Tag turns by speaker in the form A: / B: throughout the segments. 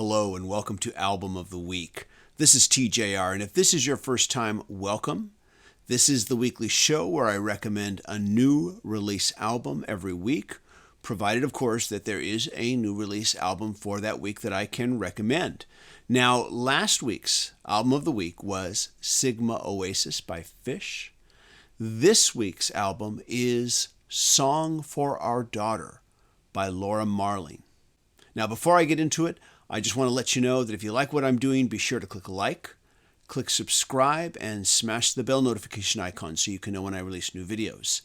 A: Hello and welcome to Album of the Week. This is TJR, and if this is your first time, welcome. This is the weekly show where I recommend a new release album every week, provided, of course, that there is a new release album for that week that I can recommend. Now, last week's Album of the Week was Sigma Oasis by Fish. This week's album is Song for Our Daughter by Laura Marling. Now, before I get into it, I just want to let you know that if you like what I'm doing, be sure to click like, click subscribe, and smash the bell notification icon so you can know when I release new videos.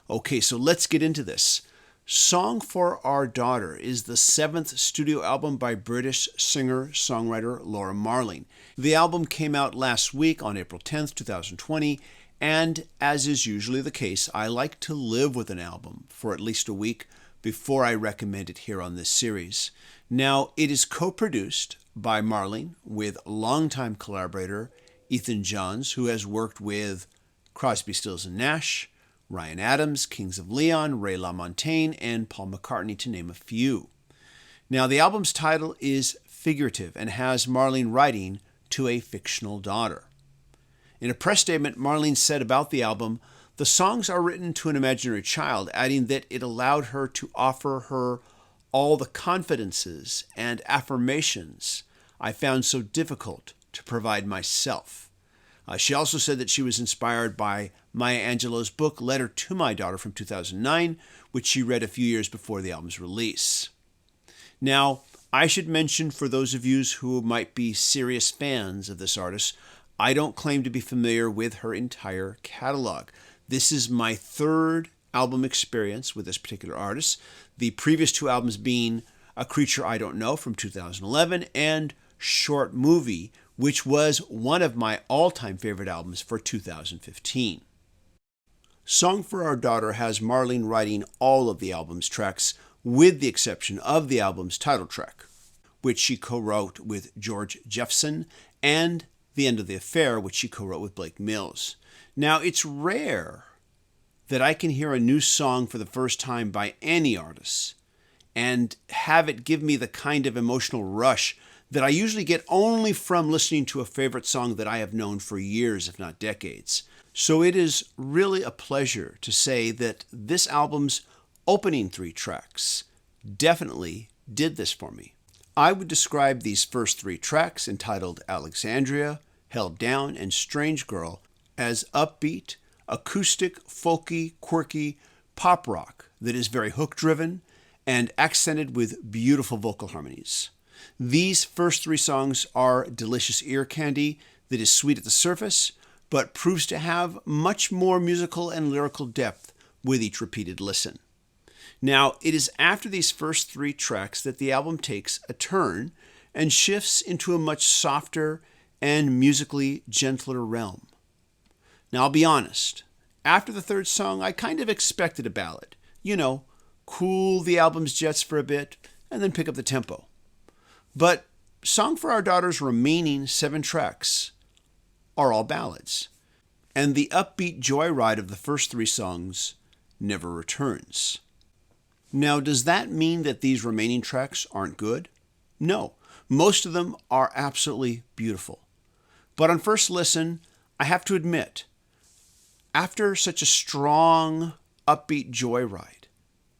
A: Okay, so let's get into this. Song for Our Daughter is the 7th studio album by British singer-songwriter Laura Marling. The album came out last week on April 10th, 2020, and as is usually the case, I like to live with an album for at least a week before I recommend it here on this series. Now, it is co-produced by Marling with longtime collaborator Ethan Johns, who has worked with Crosby, Stills & Nash, Ryan Adams, Kings of Leon, Ray LaMontagne, and Paul McCartney, to name a few. Now, the album's title is figurative and has Marling writing to a fictional daughter. In a press statement, Marling said about the album, "The songs are written to an imaginary child," adding that it allowed her to offer her all the confidences and affirmations I found so difficult to provide myself. She also said that she was inspired by Maya Angelou's book, Letter to My Daughter, from 2009, which she read a few years before the album's release. Now, I should mention for those of you who might be serious fans of this artist, I don't claim to be familiar with her entire catalog. This is my third album experience with this particular artist, the previous two albums being A Creature I Don't Know from 2011 and Short Movie, which was one of my all-time favorite albums for 2015. Song for Our Daughter has Marling writing all of the album's tracks, with the exception of the album's title track, which she co-wrote with George Jeffson, and The End of the Affair, which she co-wrote with Blake Mills. Now, it's rare that I can hear a new song for the first time by any artist and have it give me the kind of emotional rush that I usually get only from listening to a favorite song that I have known for years, if not decades. So it is really a pleasure to say that this album's opening 3 tracks definitely did this for me. I would describe these first 3 tracks, entitled Alexandria, Held Down, and Strange Girl, as upbeat, acoustic, folky, quirky pop rock that is very hook-driven and accented with beautiful vocal harmonies. These first 3 songs are delicious ear candy that is sweet at the surface, but proves to have much more musical and lyrical depth with each repeated listen. Now, it is after these first 3 tracks that the album takes a turn and shifts into a much softer and musically gentler realm. Now, I'll be honest, after the 3rd song, I kind of expected a ballad. You know, cool the album's jets for a bit, and then pick up the tempo. But Song for Our Daughter's remaining 7 tracks are all ballads, and the upbeat joyride of the first 3 songs never returns. Now, does that mean that these remaining tracks aren't good? No, most of them are absolutely beautiful. But on first listen, I have to admit, after such a strong, upbeat joyride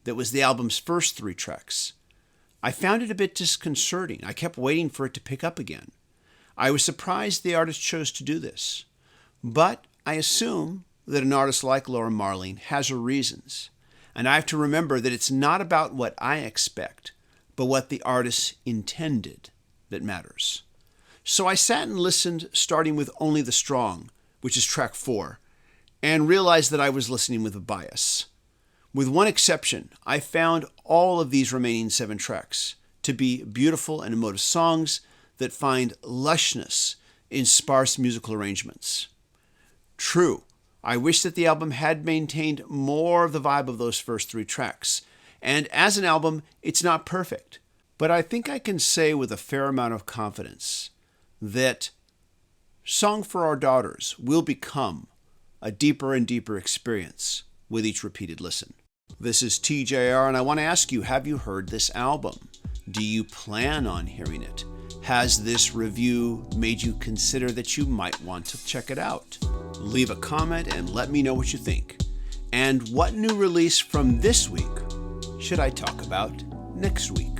A: that was the album's first 3 tracks, I found it a bit disconcerting. I kept waiting for it to pick up again. I was surprised the artist chose to do this, but I assume that an artist like Laura Marling has her reasons, and I have to remember that it's not about what I expect, but what the artist intended that matters. So I sat and listened, starting with Only the Strong, which is track 4, and realized that I was listening with a bias. With one exception, I found all of these remaining 7 tracks to be beautiful and emotive songs that find lushness in sparse musical arrangements. True, I wish that the album had maintained more of the vibe of those first 3 tracks, and as an album, it's not perfect, but I think I can say with a fair amount of confidence that Song for Our Daughters will become a deeper and deeper experience with each repeated listen. This is TJR, and I want to ask you, have you heard this album? Do you plan on hearing it? Has this review made you consider that you might want to check it out? Leave a comment and let me know what you think. And what new release from this week should I talk about next week?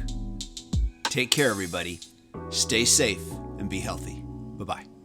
A: Take care, everybody. Stay safe and be healthy. Bye-bye.